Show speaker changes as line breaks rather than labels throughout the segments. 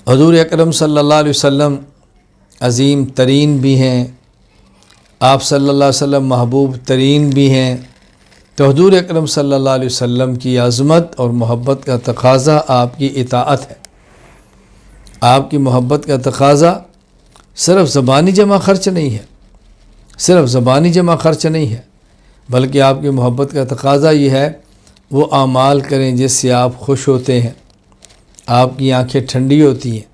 حضور اکرم صلی اللہ علیہ وسلم عظیم ترین بھی ہیں، آپ صلی اللہ علیہ وسلم محبوب ترین بھی ہیں، تو حضور اکرم صلی اللہ علیہ وسلم کی عظمت اور محبت کا تقاضا آپ کی اطاعت ہے۔ آپ کی محبت کا تقاضا صرف زبانی جمع خرچ نہیں ہے، صرف زبانی جمع خرچ نہیں ہے، بلکہ آپ کی محبت کا تقاضا یہ ہے وہ اعمال کریں جس سے آپ خوش ہوتے ہیں، آپ کی آنکھیں ٹھنڈی ہوتی ہیں۔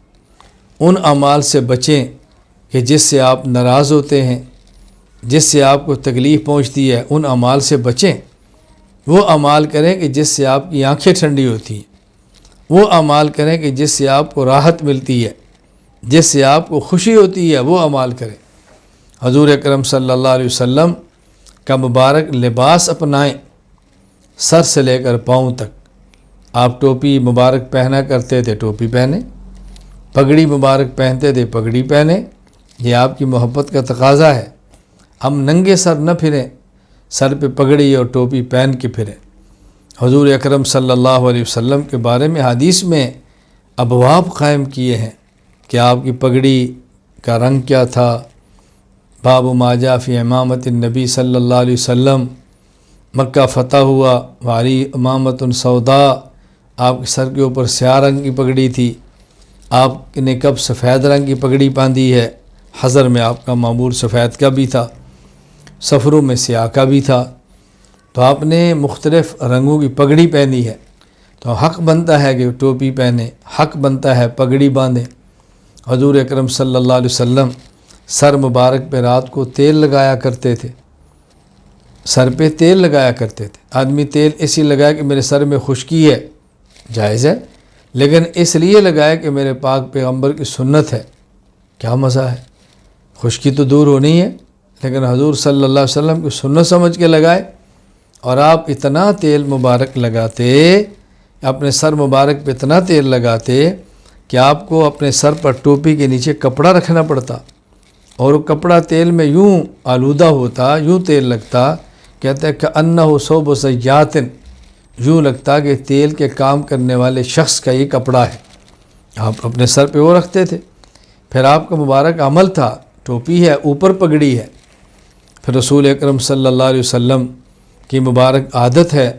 ان اعمال سے بچیں کہ جس سے آپ ناراض ہوتے ہیں، جس سے آپ کو تکلیف پہنچتی ہے، ان اعمال سے بچیں۔ وہ اعمال کریں کہ جس سے آپ کی آنکھیں ٹھنڈی ہوتی ہیں، وہ اعمال کریں کہ جس سے آپ کو راحت ملتی ہے، جس سے آپ کو خوشی ہوتی ہے، وہ اعمال کریں۔ حضور اکرم صلی اللہ علیہ وسلم کا مبارک لباس اپنائیں، سر سے لے کر پاؤں تک۔ آپ ٹوپی مبارک پہنا کرتے تھے، ٹوپی پہنیں، پگڑی مبارک پہنتے تھے، پگڑی پہنیں۔ یہ آپ کی محبت کا تقاضا ہے۔ ہم ننگے سر نہ پھریں، سر پہ پگڑی اور ٹوپی پہن کے پھریں۔ حضور اکرم صلی اللہ علیہ وسلم کے بارے میں حدیث میں ابواب قائم کیے ہیں کہ آپ کی پگڑی کا رنگ کیا تھا۔ باب ما جاء فی امامت النبی صلی اللہ علیہ وسلم، مکہ فتح ہوا، وعلی امامت سوداء، آپ کے سر کے اوپر سیاہ رنگ کی پگڑی تھی۔ آپ نے کب سفید رنگ کی پگڑی باندھی ہے؟ حضر میں آپ کا معمول سفید کا بھی تھا، سفروں میں سیاہ کا بھی تھا، تو آپ نے مختلف رنگوں کی پگڑی پہنی ہے، تو حق بنتا ہے کہ ٹوپی پہنے، حق بنتا ہے پگڑی باندھیں۔ حضور اکرم صلی اللہ علیہ وسلم سر مبارک پہ رات کو تیل لگایا کرتے تھے، سر پہ تیل لگایا کرتے تھے۔ آدمی تیل اسی لگایا کہ میرے سر میں خشکی ہے، جائز ہے، لیکن اس لیے لگائے کہ میرے پاک پیغمبر کی سنت ہے، کیا مزہ ہے؟ خشکی تو دور ہونی ہے، لیکن حضور صلی اللہ علیہ وسلم کی سنت سمجھ کے لگائے۔ اور آپ اتنا تیل مبارک لگاتے، اپنے سر مبارک پہ اتنا تیل لگاتے کہ آپ کو اپنے سر پر ٹوپی کے نیچے کپڑا رکھنا پڑتا، اور وہ کپڑا تیل میں یوں آلودہ ہوتا، یوں تیل لگتا، کہتے ہیں کہ انہ صوب سیات، یوں لگتا کہ تیل کے کام کرنے والے شخص کا یہ کپڑا ہے۔ آپ اپنے سر پہ وہ رکھتے تھے۔ پھر آپ کا مبارک عمل تھا، ٹوپی ہے، اوپر پگڑی ہے۔ پھر رسول اکرم صلی اللہ علیہ وسلم کی مبارک عادت ہے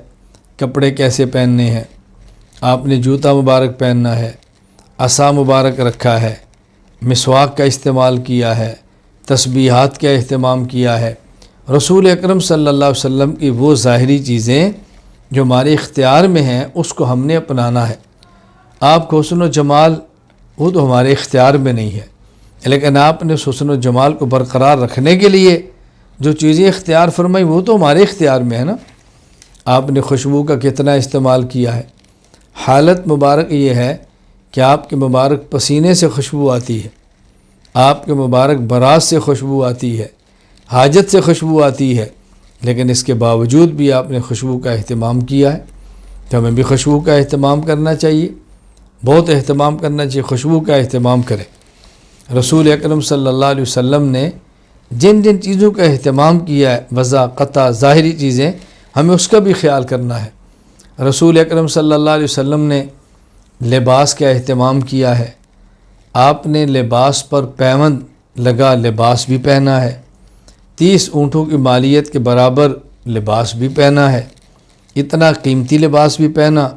کپڑے کیسے پہننے ہیں۔ آپ نے جوتا مبارک پہننا ہے، عصا مبارک رکھا ہے، مسواک کا استعمال کیا ہے، تسبیحات کا اہتمام کیا ہے۔ رسول اکرم صلی اللہ علیہ وسلم کی وہ ظاہری چیزیں جو ہمارے اختیار میں ہیں، اس کو ہم نے اپنانا ہے۔ آپ کو حسن و جمال وہ تو ہمارے اختیار میں نہیں ہے، لیکن آپ نے حسن و جمال کو برقرار رکھنے کے لیے جو چیزیں اختیار فرمائی وہ تو ہمارے اختیار میں ہے نا۔ آپ نے خوشبو کا کتنا استعمال کیا ہے۔ حالت مبارک یہ ہے کہ آپ کے مبارک پسینے سے خوشبو آتی ہے، آپ کے مبارک برات سے خوشبو آتی ہے، حاجت سے خوشبو آتی ہے، لیکن اس کے باوجود بھی آپ نے خوشبو کا اہتمام کیا ہے۔ تو ہمیں بھی خوشبو کا اہتمام کرنا چاہیے، بہت اہتمام کرنا چاہیے، خوشبو کا اہتمام کریں۔ رسول اکرم صلی اللہ علیہ وسلم نے جن جن چیزوں کا اہتمام کیا ہے، وضع، قطع، ظاہری چیزیں، ہمیں اس کا بھی خیال کرنا ہے۔ رسول اکرم صلی اللہ علیہ وسلم نے لباس کا اہتمام کیا ہے۔ آپ نے لباس پر پیوند لگا لباس بھی پہنا ہے، 30 اونٹوں کی مالیت کے برابر لباس بھی پہنا ہے، اتنا قیمتی لباس بھی پہنا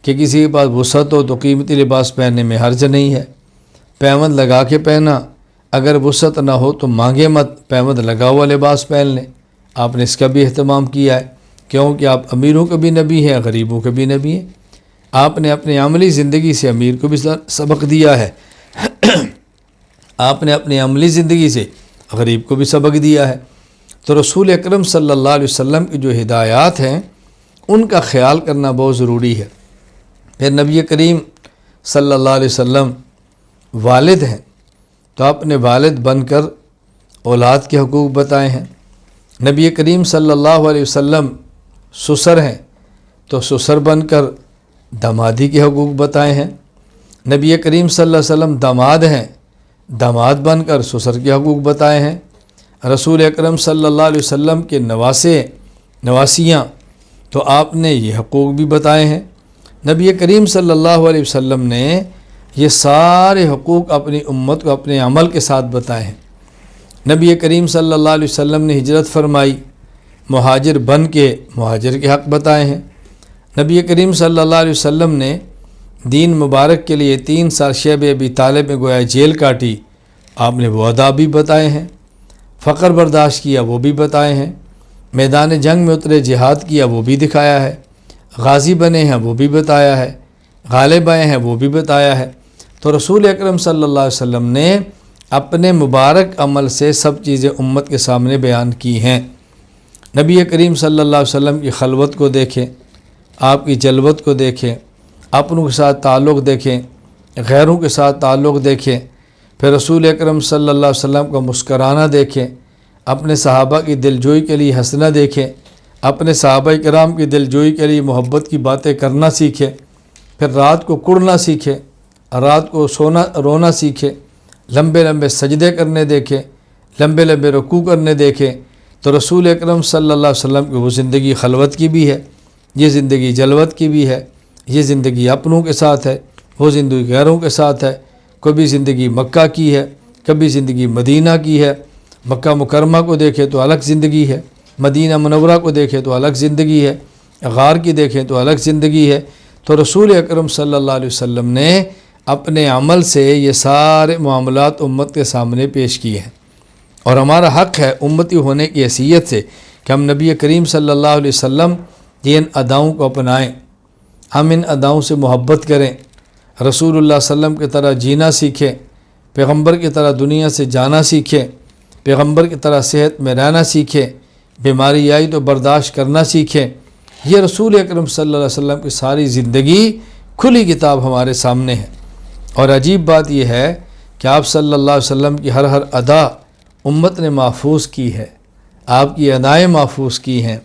کہ کسی کے پاس وسعت ہو تو قیمتی لباس پہننے میں حرج نہیں ہے۔ پیوند لگا کے پہنا، اگر وسعت نہ ہو تو مانگے مت، پیوند لگا ہوا لباس پہن لیں۔ آپ نے اس کا بھی اہتمام کیا ہے، کیونکہ آپ امیروں کے بھی نبی ہیں، غریبوں کے بھی نبی ہیں۔ آپ نے اپنی عملی زندگی سے امیر کو بھی سبق دیا ہے، آپ نے اپنی عملی زندگی سے غریب کو بھی سبق دیا ہے۔ تو رسول اکرم صلی اللہ علیہ وسلم کی جو ہدایات ہیں ان کا خیال کرنا بہت ضروری ہے۔ پھر نبی کریم صلی اللہ علیہ وسلم والد ہیں، تو اپنے والد بن کر اولاد کے حقوق بتائے ہیں۔ نبی کریم صلی اللہ علیہ وسلم سسر ہیں، تو سسر بن کر دامادی کے حقوق بتائے ہیں۔ نبی کریم صلی اللہ علیہ وسلم داماد ہیں، داماد بن کر سسر کے حقوق بتائے ہیں۔ رسول اکرم صلی اللہ علیہ وسلم کے نواسیاں، تو آپ نے یہ حقوق بھی بتائے ہیں۔ نبی کریم صلی اللہ علیہ وسلم نے یہ سارے حقوق اپنی امت کو اپنے عمل کے ساتھ بتائے ہیں۔ نبی کریم صلی اللہ علیہ وسلم نے ہجرت فرمائی، مہاجر بن کے مہاجر کے حق بتائے ہیں۔ نبی کریم صلی اللہ علیہ وسلم نے دین مبارک کے لیے 3 سال شیب ابی طالب میں گویا جیل کاٹی، آپ نے وہ آداب بھی بتائے ہیں۔ فقر برداشت کیا، وہ بھی بتائے ہیں۔ میدان جنگ میں اترے، جہاد کیا، وہ بھی دکھایا ہے۔ غازی بنے ہیں، وہ بھی بتایا ہے۔ غالب آئے ہیں، وہ بھی بتایا ہے۔ تو رسول اکرم صلی اللہ علیہ وسلم نے اپنے مبارک عمل سے سب چیزیں امت کے سامنے بیان کی ہیں۔ نبی کریم صلی اللہ علیہ وسلم کی خلوت کو دیکھیں، آپ کی جلوت کو دیکھیں، اپنوں کے ساتھ تعلق دیکھیں، غیروں کے ساتھ تعلق دیکھیں، پھر رسول اکرم صلی اللہ علیہ وسلم کا مسکرانہ دیکھیں، اپنے صحابہ کی دلجوئی کے لیے ہنسنا دیکھیں، اپنے صحابہ کرام کی دلجوئی کے لیے محبت کی باتیں کرنا سیکھیں، پھر رات کو کڑنا سیکھیں، رات کو رونا سیکھیں، لمبے لمبے سجدے کرنے دیکھیں، لمبے لمبے رکوع کرنے دیکھیں۔ تو رسول اکرم صلی اللہ علیہ وسلم کی وہ زندگی خلوت کی بھی ہے، یہ زندگی جلوت کی بھی ہے، یہ زندگی اپنوں کے ساتھ ہے، وہ زندگی غیروں کے ساتھ ہے۔ کبھی زندگی مکہ کی ہے، کبھی زندگی مدینہ کی ہے۔ مکہ مکرمہ کو دیکھیں تو الگ زندگی ہے، مدینہ منورہ کو دیکھیں تو الگ زندگی ہے، غار کی دیکھیں تو الگ زندگی ہے۔ تو رسول اکرم صلی اللہ علیہ وسلم نے اپنے عمل سے یہ سارے معاملات امت کے سامنے پیش کیے ہیں، اور ہمارا حق ہے امتی ہونے کی حیثیت سے کہ ہم نبی کریم صلی اللہ علیہ وسلم کی ان اداؤں کو اپنائیں، ہم ان اداؤں سے محبت کریں، رسول اللہ صلی اللہ علیہ وسلم کی طرح جینا سیکھیں، پیغمبر کی طرح دنیا سے جانا سیکھیں، پیغمبر کی طرح صحت میں رہنا سیکھیں، بیماری آئی تو برداشت کرنا سیکھیں۔ یہ رسول اکرم صلی اللہ علیہ وسلم کی ساری زندگی کھلی کتاب ہمارے سامنے ہے۔ اور عجیب بات یہ ہے کہ آپ صلی اللہ علیہ وسلم کی ہر ادا امت نے محفوظ کی ہے، آپ کی ادائیں محفوظ کی ہیں،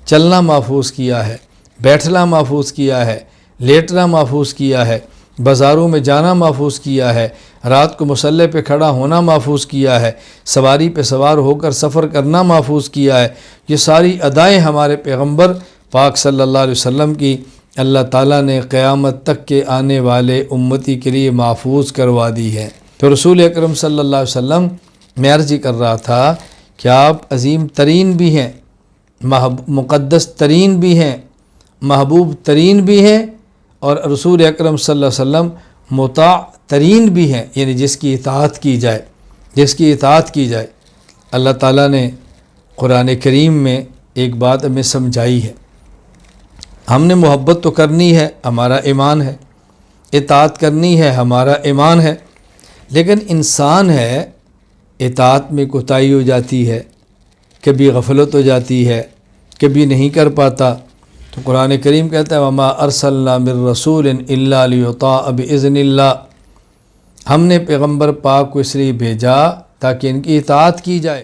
چلنا محفوظ کیا ہے، بیٹھنا محفوظ کیا ہے، لیٹنا محفوظ کیا ہے، بازاروں میں جانا محفوظ کیا ہے، رات کو مصلی پہ کھڑا ہونا محفوظ کیا ہے، سواری پہ سوار ہو کر سفر کرنا محفوظ کیا ہے۔ یہ ساری ادائیں ہمارے پیغمبر پاک صلی اللہ علیہ وسلم کی اللہ تعالیٰ نے قیامت تک کے آنے والے امتی کے لیے محفوظ کروا دی ہے۔ تو رسول اکرم صلی اللہ علیہ وسلم میں عرض کر رہا تھا کہ آپ عظیم ترین بھی ہیں، مقدس ترین بھی ہیں، محبوب ترین بھی ہیں، اور رسول اکرم صلی اللہ علیہ وسلم مطاع ترین بھی ہیں، یعنی جس کی اطاعت کی جائے، جس کی اطاعت کی جائے۔ اللہ تعالیٰ نے قرآن کریم میں ایک بات ہمیں سمجھائی ہے، ہم نے محبت تو کرنی ہے، ہمارا ایمان ہے، اطاعت کرنی ہے، ہمارا ایمان ہے، لیکن انسان ہے، اطاعت میں کوتاہی ہو جاتی ہے، کبھی غفلت ہو جاتی ہے، کبھی نہیں کر پاتا۔ تو قرآن کریم کہتا ہے وَمَا أَرْسَلْنَا مِن رَّسُولٍ إِلَّا لِيُطَاعَ بِإِذْنِ اللَّهِ، ہم نے پیغمبر پاک کو اس لیے بھیجا تاکہ ان کی اطاعت کی جائے۔